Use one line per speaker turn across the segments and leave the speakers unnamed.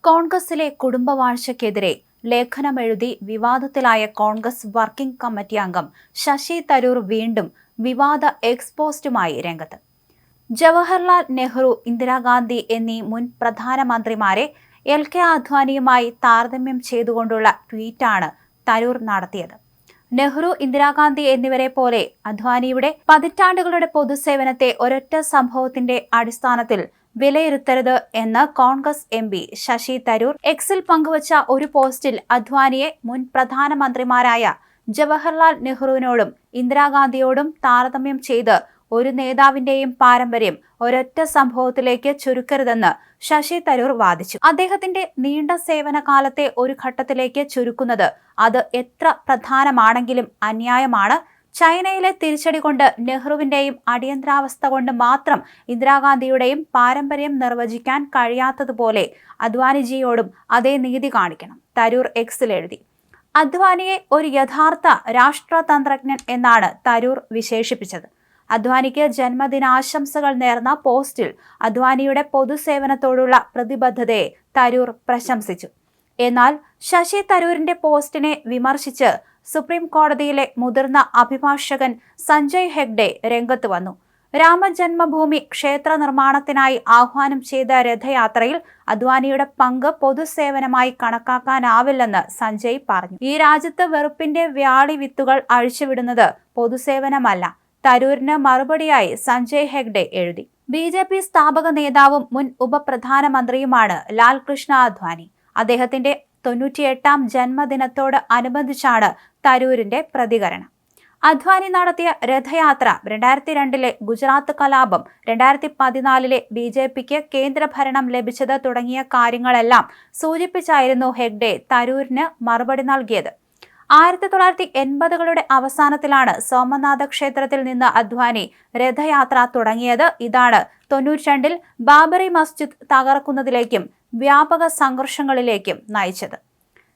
കോൺഗ്രസിലെ കുടുംബവാഴ്ചയ്ക്കെതിരെ ലേഖനമെഴുതി വിവാദത്തിലായ Congress working committee അംഗം ശശി തരൂർ വീണ്ടും വിവാദ എക്സ്പോസ്റ്റുമായി രംഗത്ത്. ജവഹർലാൽ നെഹ്റു, ഇന്ദിരാഗാന്ധി എന്നീ മുൻ പ്രധാനമന്ത്രിമാരെ LK അദ്വാനിയുമായി താരതമ്യം ചെയ്തുകൊണ്ടുള്ള ട്വീറ്റാണ് തരൂർ നടത്തിയത്. നെഹ്റു, ഇന്ദിരാഗാന്ധി എന്നിവരെ പോലെ അദ്വാനിയുടെ പതിറ്റാണ്ടുകളുടെ പൊതുസേവനത്തെ ഒരൊറ്റ സംഭവത്തിന്റെ അടിസ്ഥാനത്തിൽ വിലയിരുത്തരുത് എന്ന് കോൺഗ്രസ് MP ശശി തരൂർ എക്സിൽ പങ്കുവച്ച ഒരു പോസ്റ്റിൽ അദ്വാനിയെ മുൻ പ്രധാനമന്ത്രിമാരായ ജവഹർലാൽ നെഹ്റുവിനോടും ഇന്ദിരാഗാന്ധിയോടും താരതമ്യം ചെയ്ത് ഒരു നേതാവിന്റെയും പാരമ്പര്യം ഒരൊറ്റ സംഭവത്തിലേക്ക് ചുരുക്കരുതെന്ന് ശശി തരൂർ വാദിച്ചു. അദ്ദേഹത്തിന്റെ നീണ്ട സേവന കാലത്തെ ഒരു ഘട്ടത്തിലേക്ക് ചുരുക്കുന്നത് അത് എത്ര പ്രധാനമാണെങ്കിലും അന്യായമാണ്. ചൈനയിലെ തിരിച്ചടി കൊണ്ട് നെഹ്റുവിന്റെയും അടിയന്തരാവസ്ഥ കൊണ്ട് മാത്രം ഇന്ദിരാഗാന്ധിയുടെയും പാരമ്പര്യം നിർവചിക്കാൻ കഴിയാത്തതുപോലെ അദ്വാനിജിയോടും അതേ നീതി കാണിക്കണം, തരൂർ എക്സിൽ എഴുതി. അദ്വാനിയെ ഒരു യഥാർത്ഥ രാഷ്ട്രതന്ത്രജ്ഞൻ എന്നാണ് തരൂർ വിശേഷിപ്പിച്ചത്. അദ്വാനിക്ക് ജന്മദിനാശംസകൾ നേർന്ന പോസ്റ്റിൽ അദ്വാനിയുടെ പൊതുസേവനത്തോടുള്ള പ്രതിബദ്ധതയെ തരൂർ പ്രശംസിച്ചു. എന്നാൽ ശശി തരൂരിന്റെ പോസ്റ്റിനെ വിമർശിച്ച് സുപ്രീം കോടതിയിലെ മുതിർന്ന അഭിഭാഷകൻ സഞ്ജയ് ഹെഗ്ഡെ രംഗത്ത് വന്നു. രാമജന്മഭൂമി ക്ഷേത്ര നിർമ്മാണത്തിനായി ആഹ്വാനം ചെയ്ത രഥയാത്രയിൽ അദ്വാനിയുടെ പങ്ക് പൊതുസേവനമായി കണക്കാക്കാനാവില്ലെന്ന് സഞ്ജയ് പറഞ്ഞു. ഈ രാജ്യത്ത് വെറുപ്പിന്റെ വ്യാളി വിത്തുകൾ അഴിച്ചുവിടുന്നത് പൊതുസേവനമല്ല, തരൂരിന് മറുപടിയായി സഞ്ജയ് ഹെഗ്ഡെ എഴുതി. BJP സ്ഥാപക നേതാവും മുൻ ഉപപ്രധാനമന്ത്രിയുമാണ് ലാൽകൃഷ്ണ അദ്വാനി. അദ്ദേഹത്തിന്റെ 98ാം ജന്മദിനത്തോട് അനുബന്ധിച്ചാണ് തരൂരിന്റെ പ്രതികരണം. അദ്വാനി നടത്തിയ രഥയാത്ര, 2002 ഗുജറാത്ത് കലാപം, 2014 BJPക്ക് കേന്ദ്രഭരണം ലഭിച്ചത് തുടങ്ങിയ കാര്യങ്ങളെല്ലാം സൂചിപ്പിച്ചായിരുന്നു ഹെഗ്ഡെ തരൂരിന് മറുപടി നൽകിയത്. 1980കളുടെ അവസാനത്തിലാണ് സോമനാഥ ക്ഷേത്രത്തിൽ നിന്ന് അദ്വാനി രഥയാത്ര തുടങ്ങിയത്. ഇതാണ് 92ൽ ബാബറി മസ്ജിദ് തകർക്കുന്നതിലേക്കും വ്യാപക സംഘർഷങ്ങളിലേക്കും നയിച്ചത്.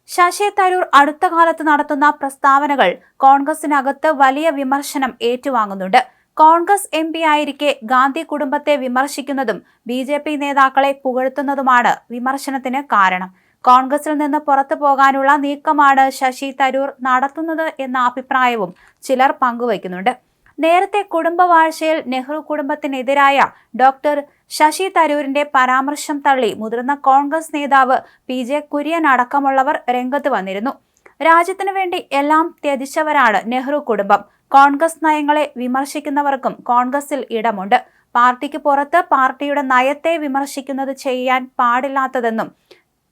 ശശി തരൂർ അടുത്ത കാലത്ത് നടത്തുന്ന പ്രസ്താവനകൾ കോൺഗ്രസിനകത്ത് വലിയ വിമർശനം ഏറ്റുവാങ്ങുന്നുണ്ട്. കോൺഗ്രസ് MP ആയിരിക്കെ ഗാന്ധി കുടുംബത്തെ വിമർശിക്കുന്നതും BJP നേതാക്കളെ പുകഴ്ത്തുന്നതുമാണ് വിമർശനത്തിന് കാരണം. കോൺഗ്രസിൽ നിന്ന് പുറത്തു പോകാനുള്ള നീക്കമാണ് ശശി തരൂർ നടത്തുന്നത് എന്ന അഭിപ്രായവും ചിലർ പങ്കുവയ്ക്കുന്നുണ്ട്. നേരത്തെ കുടുംബവാഴ്ചയിൽ നെഹ്റു കുടുംബത്തിനെതിരായ ഡോക്ടർ ശശി തരൂരിന്റെ പരാമർശം തള്ളി മുതിർന്ന കോൺഗ്രസ് നേതാവ് PJ കുര്യൻ അടക്കമുള്ളവർ രംഗത്ത് വന്നിരുന്നു. രാജ്യത്തിനു വേണ്ടി എല്ലാം ത്യജിച്ചവരാണ് നെഹ്റു കുടുംബം. കോൺഗ്രസ് നയങ്ങളെ വിമർശിക്കുന്നവർക്കും കോൺഗ്രസിൽ ഇടമുണ്ട്. പാർട്ടിക്ക് പുറത്ത് പാർട്ടിയുടെ നയത്തെ വിമർശിക്കുന്നത് ചെയ്യാൻ പാടില്ലാത്തതെന്നും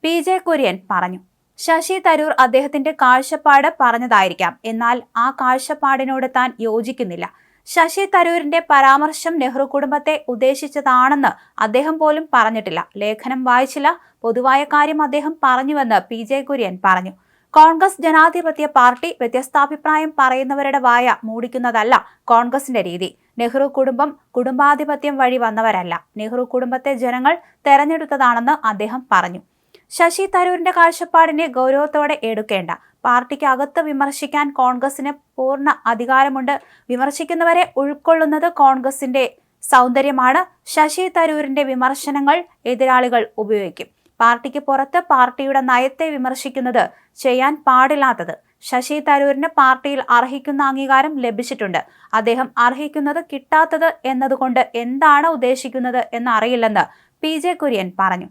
PJ കുര്യൻ പറഞ്ഞു. ശശി തരൂർ അദ്ദേഹത്തിന്റെ കാഴ്ചപ്പാട് പറഞ്ഞതായിരിക്കാം, എന്നാൽ ആ കാഴ്ചപ്പാടിനോട് താൻ യോജിക്കുന്നില്ല. ശശി തരൂരിന്റെ പരാമർശം നെഹ്റു കുടുംബത്തെ ഉദ്ദേശിച്ചതാണെന്ന് അദ്ദേഹം പോലും പറഞ്ഞിട്ടില്ല. ലേഖനം വായിച്ചില്ല, പൊതുവായ കാര്യം അദ്ദേഹം പറഞ്ഞുവെന്ന് PJ കുര്യൻ പറഞ്ഞു. കോൺഗ്രസ് ജനാധിപത്യ പാർട്ടി വ്യത്യസ്താഭിപ്രായം പറയുന്നവരുടെ വായ മൂടിക്കുന്നതല്ല കോൺഗ്രസിന്റെ രീതി. നെഹ്റു കുടുംബം കുടുംബാധിപത്യം വഴി വന്നവരല്ല, നെഹ്റു കുടുംബത്തെ ജനങ്ങൾ തെരഞ്ഞെടുത്തതാണെന്ന് അദ്ദേഹം പറഞ്ഞു. ശശി തരൂരിന്റെ കാഴ്ചപ്പാടിനെ ഗൗരവത്തോടെ എടുക്കേണ്ട. പാർട്ടിക്ക് അകത്ത് വിമർശിക്കാൻ കോൺഗ്രസിന് പൂർണ്ണ അധികാരമുണ്ട്. വിമർശിക്കുന്നവരെ ഉൾക്കൊള്ളുന്നത് കോൺഗ്രസിന്റെ സൗന്ദര്യമാണ്. ശശി തരൂരിന്റെ വിമർശനങ്ങൾ എതിരാളികൾ ഉപയോഗിക്കും. പാർട്ടിക്ക് പുറത്ത് പാർട്ടിയുടെ നയത്തെ വിമർശിക്കുന്നത് ചെയ്യാൻ പാടില്ലാത്തത്. ശശി തരൂരിന് പാർട്ടിയിൽ അർഹിക്കുന്ന അംഗീകാരം ലഭിച്ചിട്ടുണ്ട്. അദ്ദേഹം അർഹിക്കുന്നത് കിട്ടാത്തത് എന്നതുകൊണ്ട് എന്താണ് ഉദ്ദേശിക്കുന്നത് എന്നറിയില്ലെന്ന് PJ കുര്യൻ പറഞ്ഞു.